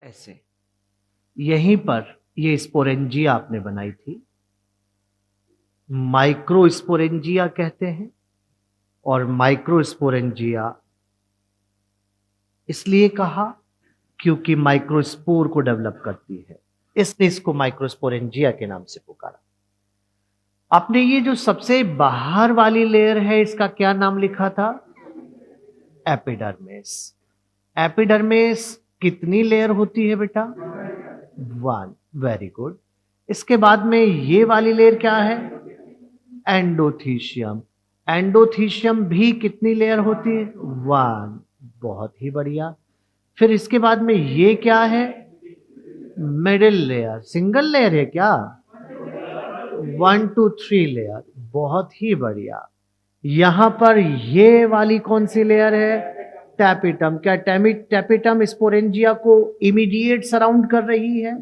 ऐसे यहीं पर ये स्पोरेंजिया आपने बनाई थी, माइक्रोस्पोरेंजिया कहते हैं। और माइक्रोस्पोरेंजिया इसलिए कहा क्योंकि माइक्रोस्पोर को डेवलप करती है, इसलिए इसको माइक्रोस्पोरेंजिया के नाम से पुकारा। आपने ये जो सबसे बाहर वाली लेयर है, इसका क्या नाम लिखा था? एपिडर्मिस। एपिडर्मिस कितनी लेयर होती है बेटा? वन। Very good. इसके बाद में ये वाली लेयर क्या है? एंडोथीशियम। एंडोथीशियम भी कितनी लेयर होती है? वन। बहुत ही बढ़िया। फिर इसके बाद में ये क्या है? Middle layer. सिंगल लेयर है क्या? 1 2 3 लेयर। बहुत ही बढ़िया। यहां पर ये वाली कौन सी लेयर है? टैपिटम। क्या टैपिटम स्पोरेंजिया को इमीडिएट सराउंड कर रही है?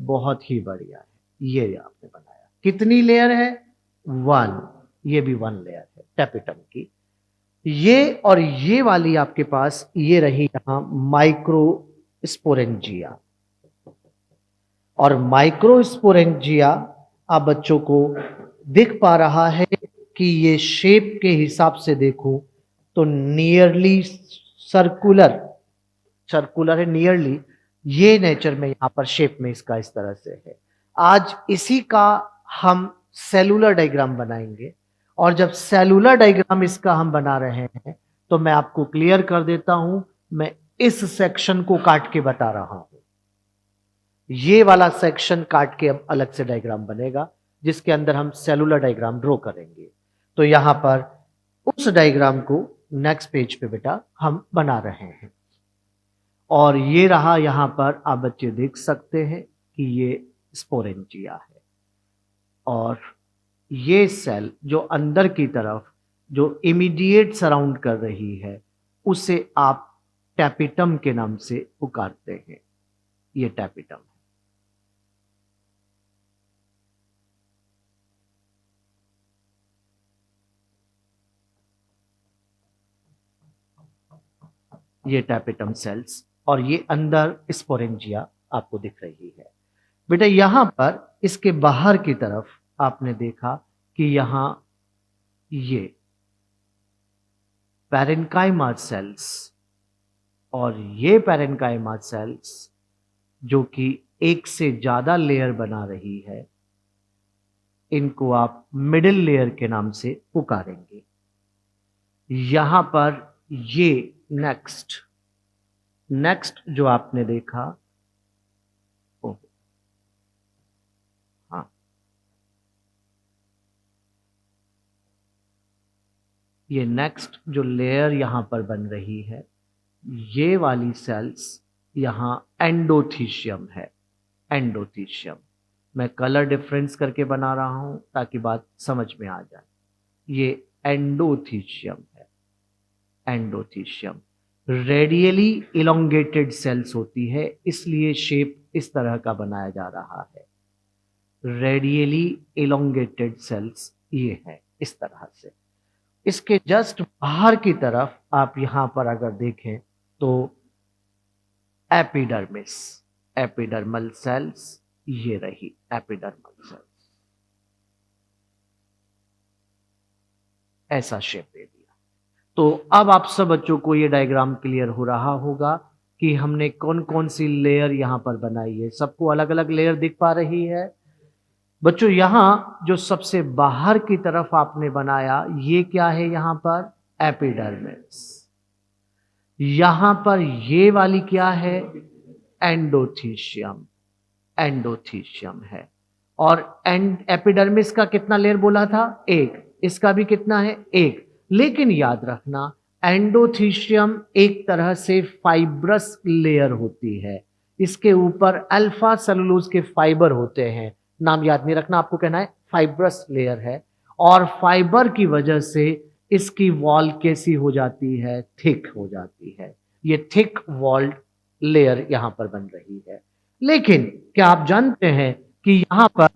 बहुत ही बढ़िया है। ये आपने बनाया। कितनी लेयर है? वन। ये भी वन लेयर है टैपिटम की। ये और ये वाली आपके पास ये रही यहां माइक्रो स्पोरेंजिया। और माइक्रोस्पोरेंजिया आप बच्चों को दिख पा रहा है कि ये शेप के हिसाब से देखो तो नियरली सर्कुलर सर्कुलर है, नियरली। ये नेचर में यहां पर शेप में इसका इस तरह से है। आज इसी का हम सेलुलर डायग्राम बनाएंगे। और जब सेलुलर डायग्राम इसका हम बना रहे हैं तो मैं आपको क्लियर कर देता हूं, मैं इस सेक्शन को काट के बता रहा हूं। ये वाला सेक्शन काट के अब अलग से डायग्राम बनेगा जिसके अंदर हम सेलुलर डायग्राम ड्रॉ करेंगे। तो यहां पर उस डायग्राम को नेक्स्ट पेज पे बेटा हम बना रहे हैं। और ये रहा, यहां पर आप बच्चे देख सकते हैं कि ये स्पोरेंजिया है। और ये सेल जो अंदर की तरफ जो इमीडिएट सराउंड कर रही है उसे आप टैपिटम के नाम से पुकारते हैं। ये टैपिटम है। ये टैपिटम सेल्स और ये अंदर स्पोरेंजिया आपको दिख रही है। बेटा यहां पर इसके बाहर की तरफ आपने देखा कि यहां ये पैरेन्काइमा सेल्स और ये पैरेन्काइमा सेल्स जो कि एक से ज्यादा लेयर बना रही है, इनको आप मिडिल लेयर के नाम से पुकारेंगे। यहां पर ये नेक्स्ट जो आपने देखा, हाँ, ये नेक्स्ट जो लेयर यहां पर बन रही है, ये वाली सेल्स यहां एंडोथीशियम है। एंडोथीशियम मैं कलर डिफरेंस करके बना रहा हूं ताकि बात समझ में आ जाए। ये एंडोथीशियम है। एंडोथीशियम रेडियली इलोंगेटेड सेल्स होती है, इसलिए शेप इस तरह का बनाया जा रहा है। रेडियली इलोंगेटेड सेल्स ये है इस तरह से। इसके जस्ट बाहर की तरफ आप यहां पर अगर देखें तो एपिडर्मिस, एपिडर्मल सेल्स ये रही एपिडर्मल सेल्स। ऐसा शेप दे दिया। तो अब आप सब बच्चों को ये डायग्राम क्लियर हो रहा होगा कि हमने कौन कौन सी लेयर यहां पर बनाई है। सबको अलग अलग लेयर दिख पा रही है? बच्चों यहां जो सबसे बाहर की तरफ आपने बनाया ये क्या है? यहां पर एपिडर्मिस। यहां पर ये वाली क्या है? एंडोथीशियम। एंडोथीशियम है। और एपिडर्मिस का कितना लेयर बोला था? एक। इसका भी कितना है? एक। लेकिन याद रखना एंडोथीशियम एक तरह से फाइब्रस लेयर होती है। इसके ऊपर अल्फा सेलुलोज के फाइबर होते हैं। नाम याद नहीं रखना, आपको कहना है फाइब्रस लेयर है। और फाइबर की वजह से इसकी वॉल कैसी हो जाती है? थिक हो जाती है। ये थिक वॉल्ड लेयर यहां पर बन रही है। लेकिन क्या आप जानते हैं कि यहां पर